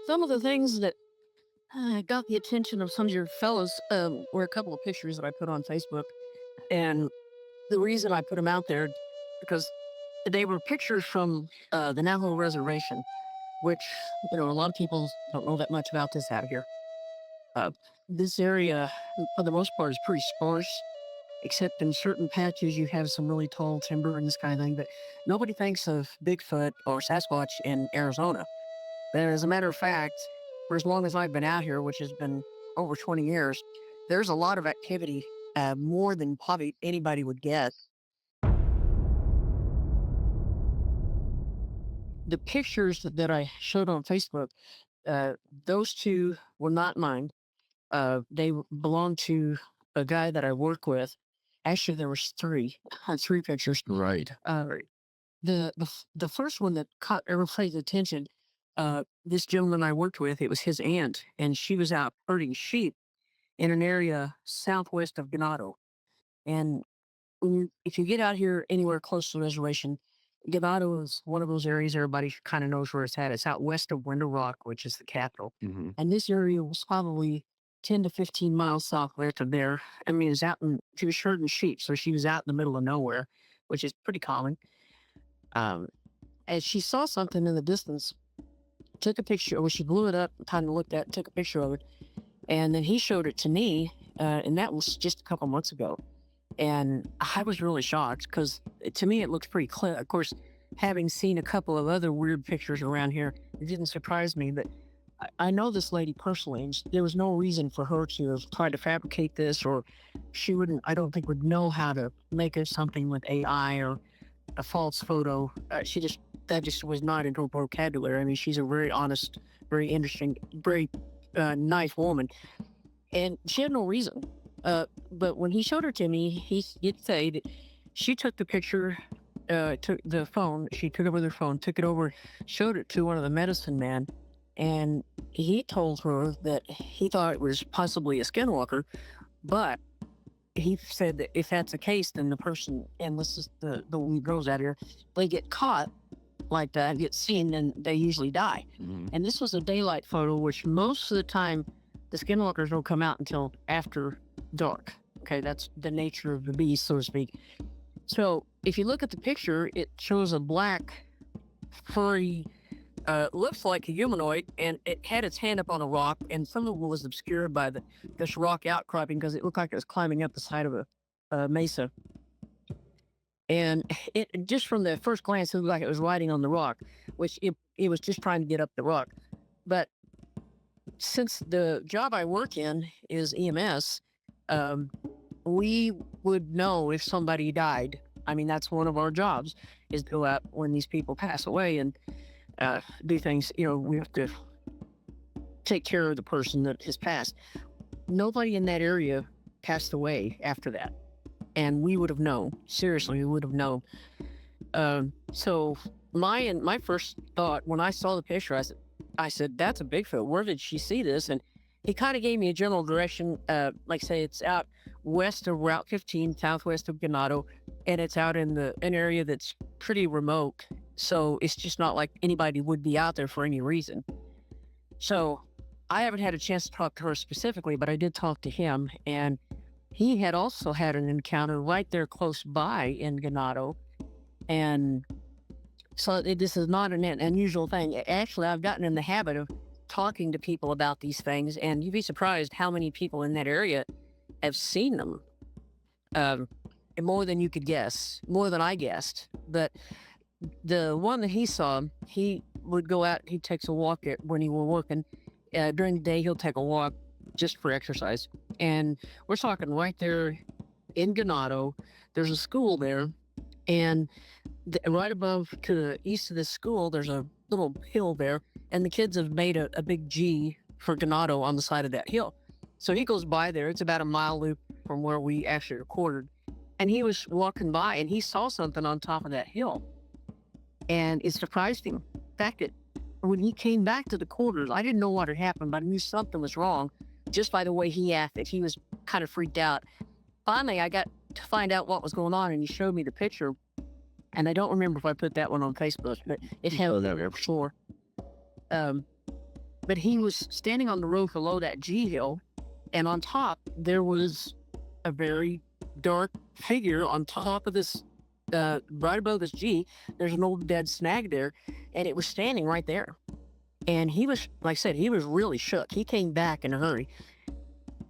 Some of the things that got the attention of some of your fellows were a couple of pictures that I put on Facebook. And the reason I put them out there, because they were pictures from the Navajo reservation, which, a lot of people don't know that much about this out here. Uh, this area, for the most part, is pretty sparse, except in certain patches you have some really tall timber and this kind of thing. But nobody thinks of Bigfoot or Sasquatch in Arizona. But as a matter of fact, for as long as I've been out here, which has been over 20 years, there's a lot of activity, more than probably anybody would guess. The pictures that I showed on Facebook, uh, those two were not mine. They belong to a guy that I work with. Actually, there was three pictures. Right. The first one that caught everybody's attention, this gentleman I worked with, it was his aunt, and she was out herding sheep in an area southwest of Ganado. And if you get out here anywhere close to the reservation, Ganado is one of those areas everybody kind of knows where it's at. It's out west of Window Rock, which is the capital. Hmm. And this area was probably 10 to 15 miles southwest of there. I mean, she was herding sheep, so she was out in the middle of nowhere, which is pretty common. Um, and she saw something in the distance, took a picture, or she blew it up, kind of looked at it, took a picture of it, and then he showed it to me, and that was just a couple months ago. And I was really shocked because to me it looks pretty clear. Of course, having seen a couple of other weird pictures around here, it didn't surprise me. But I know this lady personally, and there was no reason for her to have tried to fabricate this, or she wouldn't, I don't think, would know how to make it something with AI or a false photo. That just was not in her vocabulary. I mean, she's a very honest, very interesting, very nice woman, and she had no reason. But when he showed her to me, he did say that she took the picture, took the phone, she took it with her phone, took it over, showed it to one of the medicine men, and he told her that he thought it was possibly a skinwalker, but he said that if that's the case, then the person, and this is the one who goes out here, they get caught like that, get seen, and they usually die. Hmm. And this was a daylight photo, which most of the time the skinwalkers don't come out until after dark. Okay, that's the nature of the beast, so to speak. So if you look at the picture, it shows a black, furry, looks like a humanoid, and it had its hand up on a rock, and some of it was obscured by this rock outcropping because it looked like it was climbing up the side of a mesa. And it just from the first glance, it looked like it was riding on the rock, which it was just trying to get up the rock. But since the job I work in is EMS, um, we would know if somebody died. I mean, that's one of our jobs is to go out when these people pass away and do things. We have to take care of the person that has passed. Nobody in that area passed away after that. And we would have known. Seriously, we would have known. So my first thought when I saw the picture, I said, that's a Bigfoot. Where did she see this? And he kind of gave me a general direction. Like I say, it's out west of Route 15, southwest of Ganado, and it's out in an area that's pretty remote. So it's just not like anybody would be out there for any reason. So I haven't had a chance to talk to her specifically, but I did talk to him, and he had also had an encounter right there close by in Ganado. And so this is not an unusual thing. Actually, I've gotten in the habit of talking to people about these things, and you'd be surprised how many people in that area have seen them. More than you could guess, more than I guessed. But the one that he saw, he would go out, he takes a walk when he were working. During the day, he'll take a walk just for exercise. And we're talking right there in Ganado. There's a school there, and right above to the east of this school, there's a little hill there, and the kids have made a big G for Ganado on the side of that hill. So he goes by there. It's about a mile loop from where we actually recorded. And he was walking by, and he saw something on top of that hill. And it surprised him. In fact, when he came back to the quarters, I didn't know what had happened, but I knew something was wrong just by the way he acted. He was kind of freaked out. Finally, I got to find out what was going on, and he showed me the picture. And I don't remember if I put that one on Facebook, but it had Oh, there we before. Um, but he was standing on the road below that G hill, and on top there was a very dark figure on top of this, right above this G. There's an old dead snag there, and it was standing right there. And he was, like I said, he was really shook. He came back in a hurry.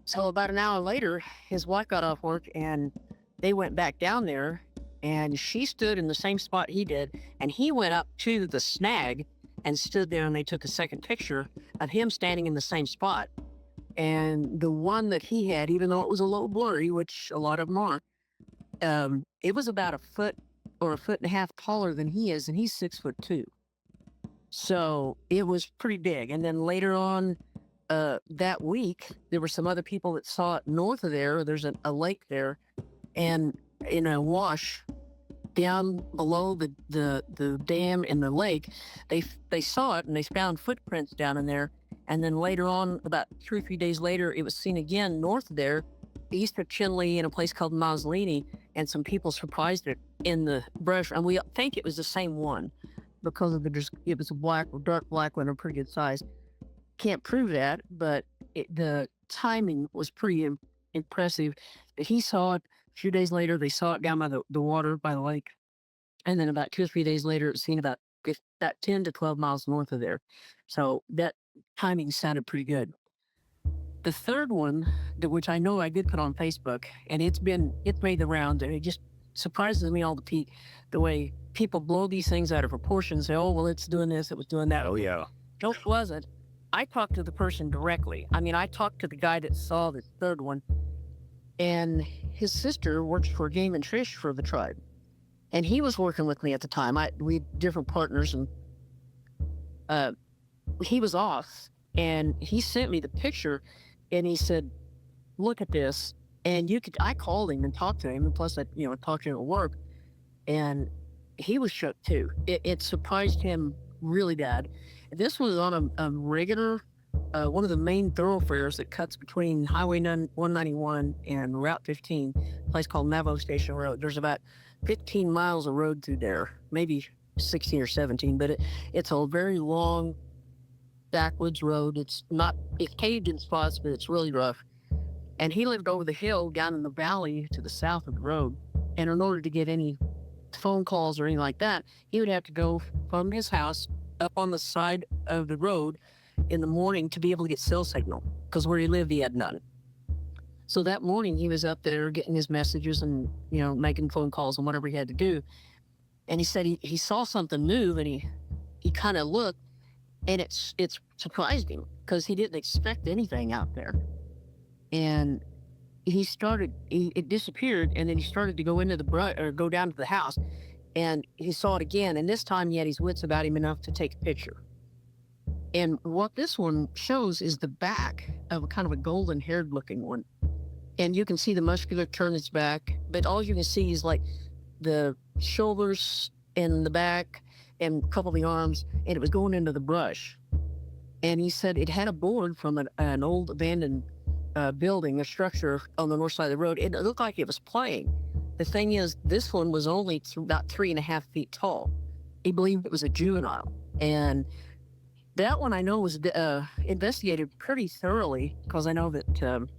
So about an hour later, his wife got off work and they went back down there, and she stood in the same spot he did, and he went up to the snag and stood there, and they took a second picture of him standing in the same spot. And the one that he had, even though it was a little blurry, which a lot of them are, it was about a foot or a foot and a half taller than he is, and he's 6'2". So it was pretty big. And then later on that week, there were some other people that saw it north of there. There's a lake there, and in a wash down below the dam in the lake, they saw it and they found footprints down in there. And then later on, about 2 or 3 days later, it was seen again north of there, east of Chinley, in a place called Maslini, and some people surprised it in the brush. And we think it was the same one because of it was a black or dark black one, a pretty good size. Can't prove that, but the timing was pretty impressive. He saw it. A few days later, they saw it down by the water by the lake. And then about 2 or 3 days later, it was seen about 10 to 12 miles north of there. So that timing sounded pretty good. The third one, which I know I did put on Facebook, and it's made the rounds, and it just surprises me the way people blow these things out of proportion and say, oh, well, it's doing this, it was doing that. Oh, yeah. No, it wasn't. I talked to the person directly. I mean, I talked to the guy that saw the third one, and his sister works for Game and Fish for the tribe. And he was working with me at the time. We had different partners, and he was off, and he sent me the picture, and he said, look at this. And I called him and talked to him, and plus I, talked to him at work, and he was shook too. It surprised him really bad. This was on a regular, one of the main thoroughfares that cuts between Highway 191 and Route 15, a place called Navajo Station Road. There's about 15 miles of road through there, maybe 16 or 17, but it's a very long backwoods road. It's caved in spots, but it's really rough. And he lived over the hill down in the valley to the south of the road. And in order to get any phone calls or anything like that, he would have to go from his house up on the side of the road in the morning to be able to get cell signal, because where he lived, he had none. So that morning he was up there getting his messages and, making phone calls and whatever he had to do. And he said he saw something move, and he kind of looked, and it surprised him because he didn't expect anything out there. And it disappeared, and then he started to go into the brush or go down to the house, and he saw it again. And this time he had his wits about him enough to take a picture. And what this one shows is the back of a kind of a golden haired looking one. And you can see the muscular turn its back, but all you can see is like the shoulders and the back and a couple of the arms, and it was going into the brush. And he said it had a board from an old abandoned building, a structure on the north side of the road. It looked like it was playing. The thing is, this one was only about 3.5 feet tall. He believed it was a juvenile. And that one I know was investigated pretty thoroughly, because I know that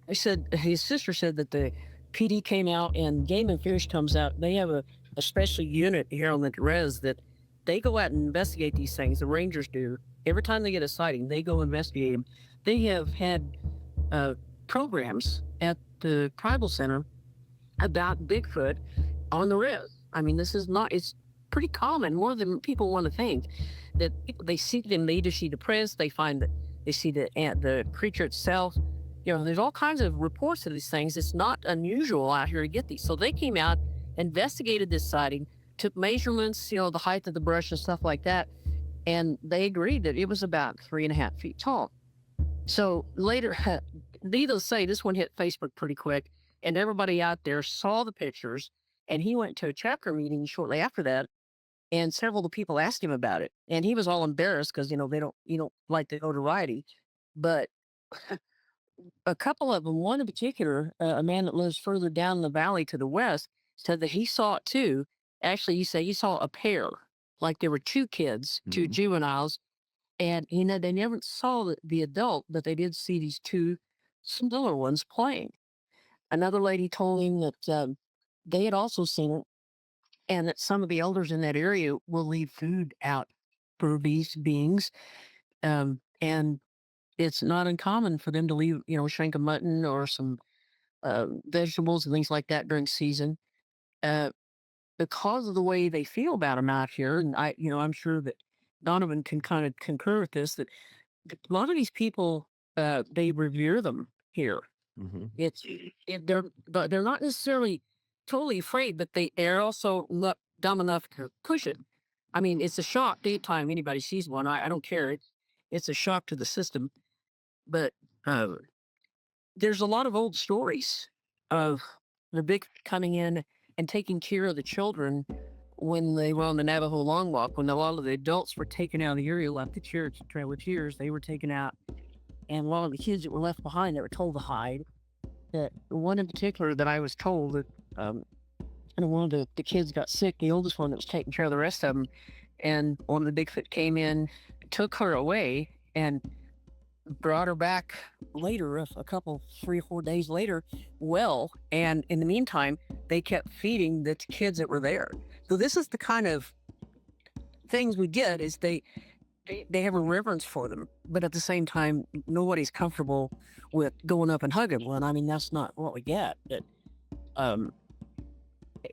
his sister said that the PD came out and Game and Fish comes out. They have a special unit here on the res that they go out and investigate these things. The rangers do. Every time they get a sighting, they go investigate them. They have had programs at the tribal center about Bigfoot on the res. I mean, it's pretty common, more than people want to think, that they see them, they either see the press, they see the creature itself. There's all kinds of reports of these things. It's not unusual out here to get these. So they came out, investigated this sighting, took measurements, the height of the brush and stuff like that, and they agreed that it was about 3.5 feet tall. So later, needless to say, this one hit Facebook pretty quick, and everybody out there saw the pictures, and he went to a chapter meeting shortly after that, and several of the people asked him about it, and he was all embarrassed because, they don't like the notoriety. But a couple of them, one in particular, a man that lives further down the valley to the west, said that he saw it too. Actually, he said he saw a pair, like there were two kids, two juveniles, And, they never saw the adult, but they did see these two smaller ones playing. Another lady told him that they had also seen it, and that some of the elders in that area will leave food out for these beings. And it's not uncommon for them to leave, a shank of mutton or some vegetables and things like that during season. Uh, because of the way they feel about them out here, and I'm sure that Donovan can kind of concur with this, that a lot of these people, they revere them here. Hmm. But they're not necessarily totally afraid, but they're also not dumb enough to push it. I mean, it's a shock anytime anybody sees one. I don't care. It's a shock to the system. But uh, there's a lot of old stories of the big coming in and taking care of the children when they were on the Navajo Long Walk. When a lot of the adults were taken out of the area, left the church trail with tears, they were taken out, and a lot of the kids that were left behind, they were told to hide. That one in particular that I was told that, and one of the kids got sick, the oldest one that was taking care of the rest of them, and one of the Bigfoot came in, took her away, and brought her back later, a couple, 3 or 4 days later, well. And in the meantime, they kept feeding the kids that were there. So this is the kind of things we get is they have a reverence for them, but at the same time, nobody's comfortable with going up and hugging one. I mean, that's not what we get. But um,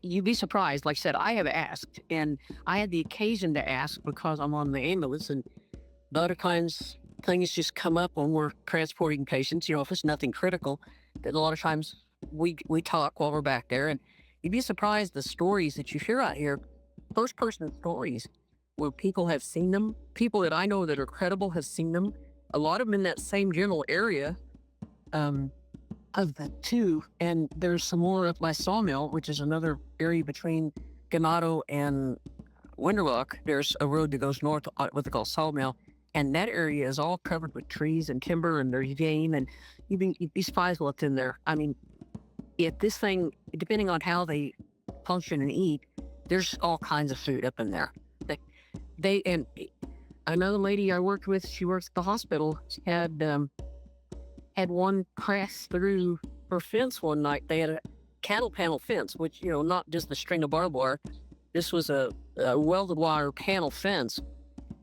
you'd be surprised. Like I said, I have asked, and I had the occasion to ask because I'm on the ambulance, and a lot of times things just come up when we're transporting patients. If it's nothing critical, that a lot of times we talk while we're back there, and you'd be surprised the stories that you hear out here, first person stories where people have seen them. People that I know that are credible have seen them. A lot of them in that same general area of the two. And there's some more up by Sawmill, which is another area between Ganado and Winterlock. There's a road that goes north, what they call Sawmill. And that area is all covered with trees and timber, and there's game, and you'd be surprised what's in there. I mean, if this thing, depending on how they function and eat, there's all kinds of food up in there. And another lady I worked with, she works at the hospital, had one crash through her fence one night. They had a cattle panel fence, which, not just a string of barbed wire. This was a welded wire panel fence,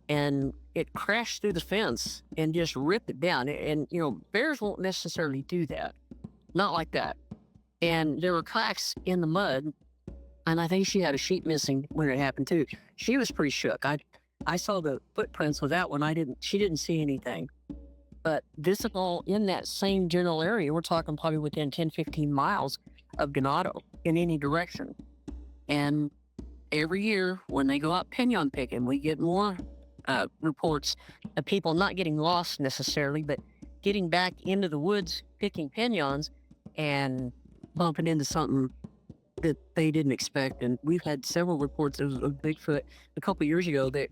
and it crashed through the fence and just ripped it down. And, bears won't necessarily do that. Not like that. And there were cracks in the mud, and I think she had a sheep missing when it happened too. She was pretty shook. I saw the footprints with that one. She didn't see anything. But this is all in that same general area. We're talking probably within 10, 15 miles of Ganado in any direction. And every year when they go out pinon picking, we get more reports of people not getting lost necessarily, but getting back into the woods, picking piñons, and bumping into something that they didn't expect. And we've had several reports of Bigfoot a couple of years ago that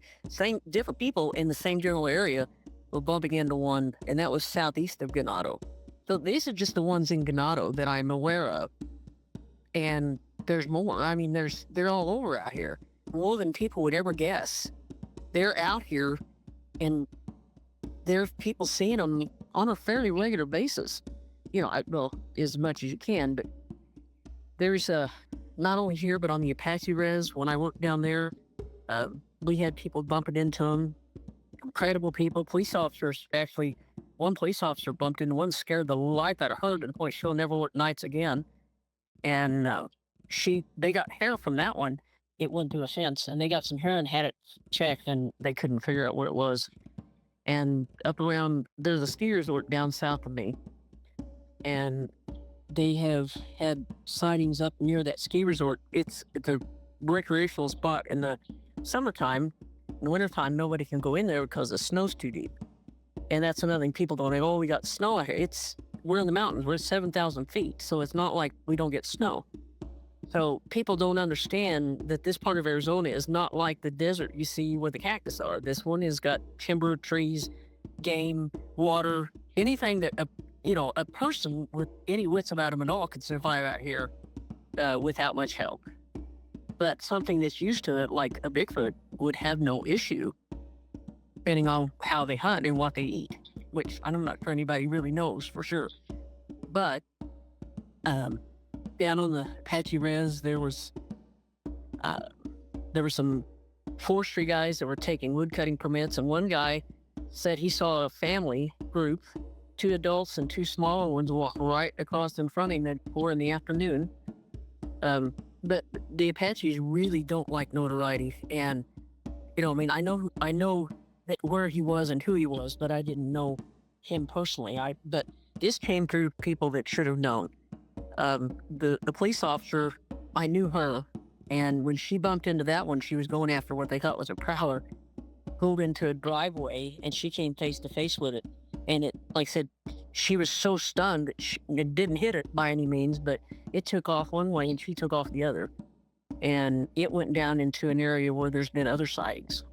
different people in the same general area were bumping into one, and that was southeast of Ganado. So these are just the ones in Ganado that I'm aware of. And there's more. I mean, they're all over out here, more than people would ever guess. They're out here, and there's people seeing them on a fairly regular basis. Well, as much as you can, but there's not only here, but on the Apache res, when I worked down there, we had people bumping into them, incredible people, police officers. Actually, one police officer bumped into one, scared the life out of her to the point she'll never work nights again. And they got hair from that one. It went to a fence, and they got some hair and had it checked, and they couldn't figure out what it was. And up around, there's a ski resort down south of me, and they have had sightings up near that ski resort. It's a recreational spot in the summertime. In the wintertime, nobody can go in there because the snow's too deep. And that's another thing. People don't know, we got snow out here. We're in the mountains. We're at 7,000 feet, so it's not like we don't get snow. So people don't understand that this part of Arizona is not like the desert you see where the cactus are. This one has got timber, trees, game, water, anything that a person with any wits about him at all could survive out here without much help. But something that's used to it, like a Bigfoot, would have no issue. depending on how they hunt and what they eat, which I'm not sure anybody really knows for sure. But down on the Apache Res, there were some forestry guys that were taking woodcutting permits, and one guy said he saw a family group, 2 adults and 2 smaller ones, walk right across in front of him at 4 in the afternoon. But the Apaches really don't like notoriety, and I mean, I know that where he was and who he was, but I didn't know him personally. But this came through people that should have known. The police officer, I knew her, and when she bumped into that one, she was going after what they thought was a prowler, pulled into a driveway, and she came face to face with it. And it, like I said, she was so stunned that it didn't hit it by any means, but it took off one way and she took off the other. And it went down into an area where there's been other sightings.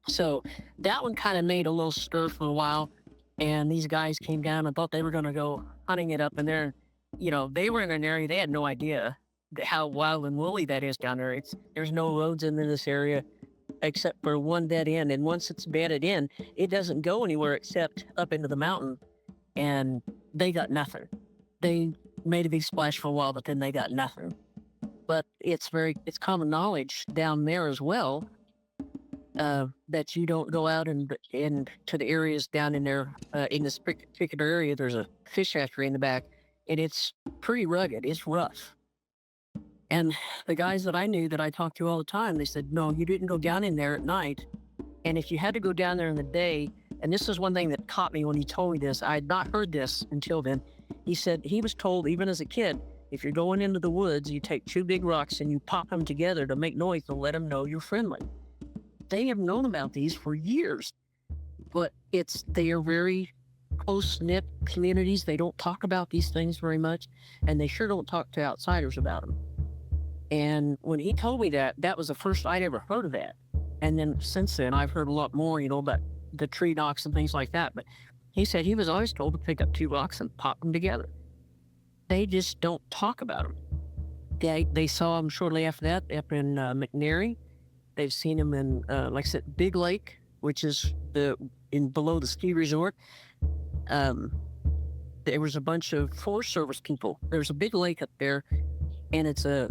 So that one kind of made a little stir for a while. And these guys came down and thought they were going to go hunting it up in there. They were in an area, they had no idea how wild and woolly that is down there. There's no roads into this area except for one dead end. And once it's bedded in, it doesn't go anywhere except up into the mountain. And they got nothing. They made a big splash for a while, but then they got nothing. But it's common knowledge down there as well, that you don't go out and to the areas down in there, in this particular area. There's a fish hatchery in the back, and it's pretty rugged. It's rough. And the guys that I knew that I talked to all the time, they said, no, you didn't go down in there at night. And if you had to go down there in the day, and this is one thing that caught me when he told me this, I had not heard this until then. He said he was told, even as a kid, if you're going into the woods, you take 2 big rocks and you pop them together to make noise to let them know you're friendly. They have known about these for years, but they are very close-knit communities. They don't talk about these things very much, and they sure don't talk to outsiders about them. And when he told me that was the first I'd ever heard of that. And then since then, I've heard a lot more, about the tree knocks and things like that. But he said he was always told to pick up 2 rocks and pop them together. They just don't talk about them. They saw them shortly after that up in McNary. They've seen them in, like I said, Big Lake, which is below the ski resort. There was a bunch of Forest Service people. There's a big lake up there, and it's a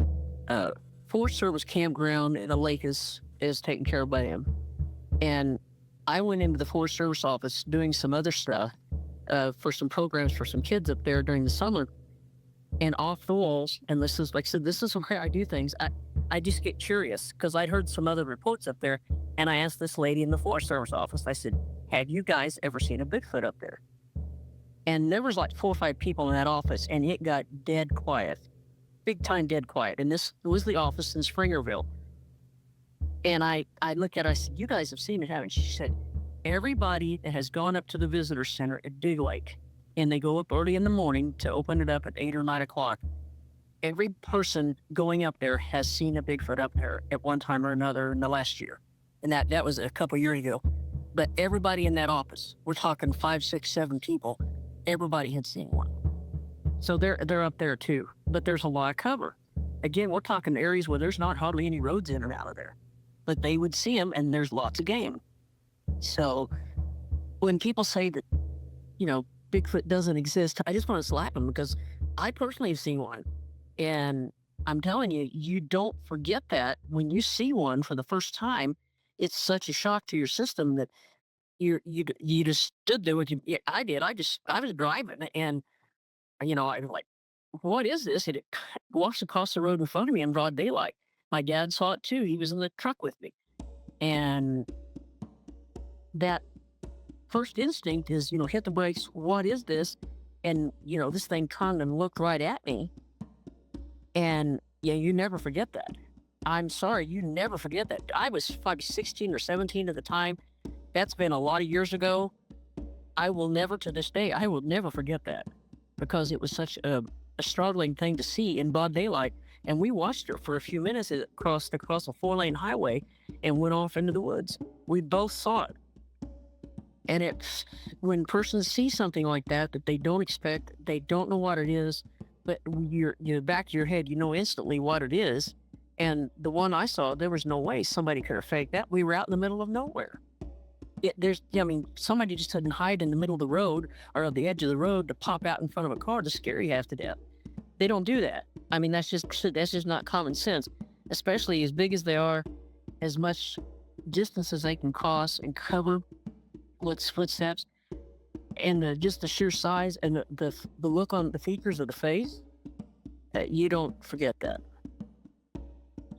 Forest Service campground, and the lake is taken care of by them. And I went into the Forest Service office doing some other stuff for some programs for some kids up there during the summer. And off the walls, and this is, like I said, this is where I do things. I just get curious because I'd heard some other reports up there, and I asked this lady in the Forest Service office, I said, have you guys ever seen a Bigfoot up there? And there was like 4 or 5 people in that office, and it got dead quiet, big time dead quiet. And this was the office in Springerville. And I looked at her, I said, you guys have seen it, haven't you? She said, everybody that has gone up to the visitor center at Big Lake, and they go up early in the morning to open it up at 8 or 9 o'clock. Every person going up there has seen a Bigfoot up there at one time or another in the last year. And that was a couple years ago. But everybody in that office, we're talking 5, 6, 7 people, everybody had seen one. So they're up there too. But there's a lot of cover. Again, we're talking areas where there's not hardly any roads in or out of there. But they would see them, and there's lots of game. So when people say that, Bigfoot doesn't exist, I just want to slap them, because I personally have seen one. And I'm telling you, you don't forget that when you see one for the first time. It's such a shock to your system that you just stood there with you. Yeah, I did. I was driving, and I was like, what is this? And it walks across the road in front of me in broad daylight. My dad saw it too. He was in the truck with me. And that first instinct is, hit the brakes. What is this? And, this thing turned and looked right at me. And yeah, you never forget that. I'm sorry, you never forget that. I was probably 16 or 17 at the time. That's been a lot of years ago. I will never, to this day, I will never forget that, because it was such a startling thing to see in broad daylight. And we watched her for a few minutes. It crossed across a 4-lane highway and went off into the woods. We both saw it. And it's when persons see something like that they don't expect, they don't know what it is, but you're back of your head, instantly what it is. And the one I saw, there was no way somebody could have faked that. We were out in the middle of nowhere. I mean, somebody just doesn't hide in the middle of the road or at the edge of the road to pop out in front of a car to scare you half to death. They don't do that. I mean, that's just not common sense, especially as big as they are, as much distance as they can cross and cover with footsteps, and just the sheer size and the look on the features of the face. You don't forget that.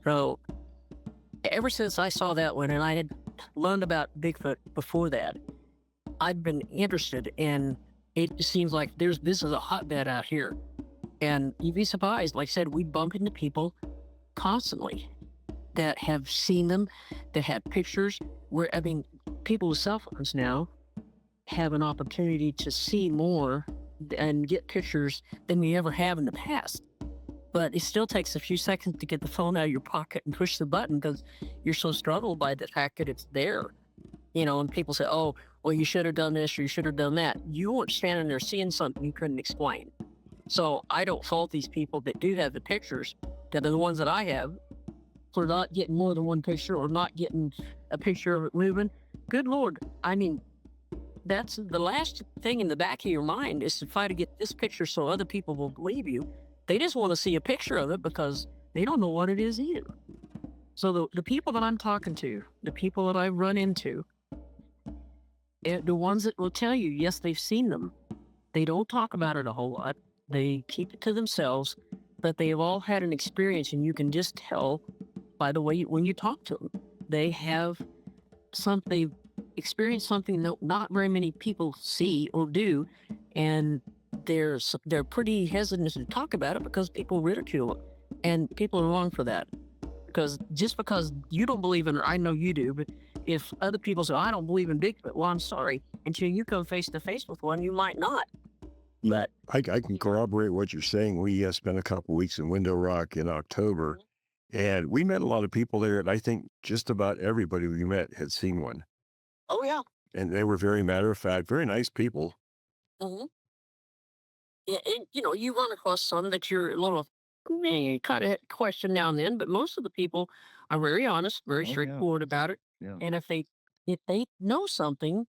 So, ever since I saw that one, and I had learned about Bigfoot before that, I've been interested, and it just seems like this is a hotbed out here. And you'd be surprised. Like I said, we bump into people constantly that have seen them, that have pictures. People with cell phones now have an opportunity to see more and get pictures than we ever have in the past. But it still takes a few seconds to get the phone out of your pocket and push the button because you're so startled by the fact that it's there. And people say, oh, well, you should have done this or you should have done that. You weren't standing there seeing something you couldn't explain. So I don't fault these people that do have the pictures, that are the ones that I have, for not getting more than one picture or not getting a picture of it moving. Good Lord. I mean, that's the last thing in the back of your mind is to try to get this picture so other people will believe you. They just want to see a picture of it because they don't know what it is either. So the people that I'm talking to, the people that I run into, the ones that will tell you, yes, they've seen them. They don't talk about it a whole lot. They keep it to themselves, but they've all had an experience, and you can just tell by the way when you talk to them. They've experienced something that not very many people see or do, and they're pretty hesitant to talk about it because people ridicule them, and people are wrong for that. Because just because you don't believe in it, I know you do, but if other people say, I don't believe in Bigfoot, well, I'm sorry. Until you come face to face with one, you might not. But I can corroborate what you're saying. We spent a couple weeks in Window Rock in October, and we met a lot of people there, and I think just about everybody we met had seen one. oh yeah. And they were very matter of fact, very nice people. hmm Yeah, and, you run across some that you're a little kind of question now and then, but most of the people are very honest, very Oh, yeah. straightforward about it. Yeah. And if they know something,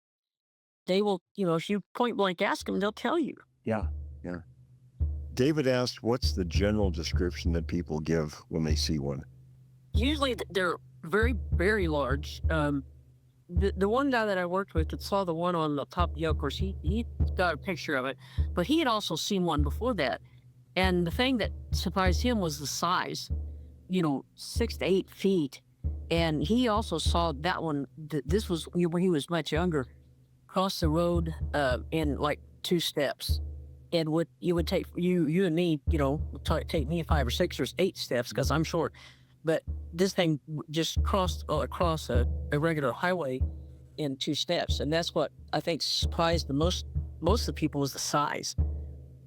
they will, if you point blank ask them, they'll tell you. Yeah. Yeah. David asked, what's the general description that people give when they see one? Usually they're very, very large. The one guy that I worked with that saw the one on the top of the of course, he got a picture of it, but he had also seen one before that. And the thing that surprised him was the size, 6 to 8 feet. And he also saw that one. This was when he was much younger, cross the road in like 2 steps. And what you would take you and me, take me 5 or 6 or 8 steps because I'm short. But this thing just crossed across a regular highway in 2 steps. And that's what I think surprised most of the people was the size,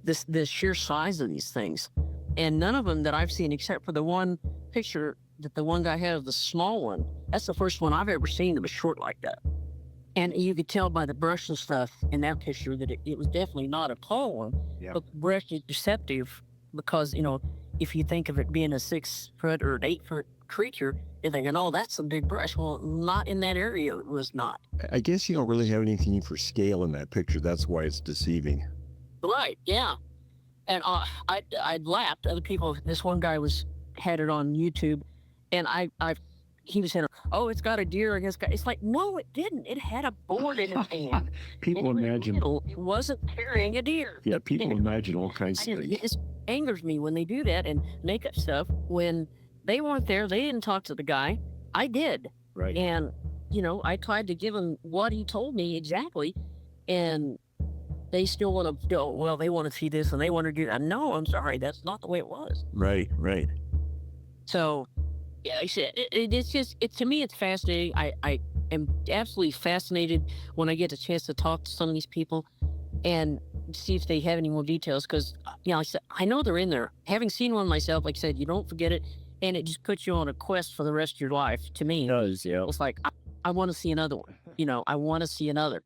the sheer size of these things. And none of them that I've seen, except for the one picture that the one guy had of the small one, that's the first one I've ever seen that was short like that. And you could tell by the brush and stuff in that picture that it was definitely not a tall one. Yeah. But the brush is deceptive because, if you think of it being a 6-foot or an 8-foot creature, you're thinking, oh, that's a big brush. Well, not in that area. It was not. I guess you don't really have anything for scale in that picture. That's why it's deceiving. Right, yeah. And I'd laughed. Other people, this one guy had it on YouTube, and he was saying, oh, it's got a deer against. It's like, no, it didn't. It had a board in its hand. People imagine. It wasn't carrying a deer. Yeah, people imagine all kinds of It things. just angers me when they do that and make up stuff when they weren't there. They didn't talk to the guy. I did. Right. And, I tried to give him what he told me exactly. And they still want to go, well, they want to see this and they want to do that. No, I'm sorry. That's not the way it was. Right. So, yeah, I said, it's just, to me, it's fascinating. I am absolutely fascinated when I get a chance to talk to some of these people and see if they have any more details. Because, I said, I know they're in there. Having seen one myself, like I said, you don't forget it. And it just puts you on a quest for the rest of your life. To me, It does, yeah. it's like, I want to see another one. I want to see another.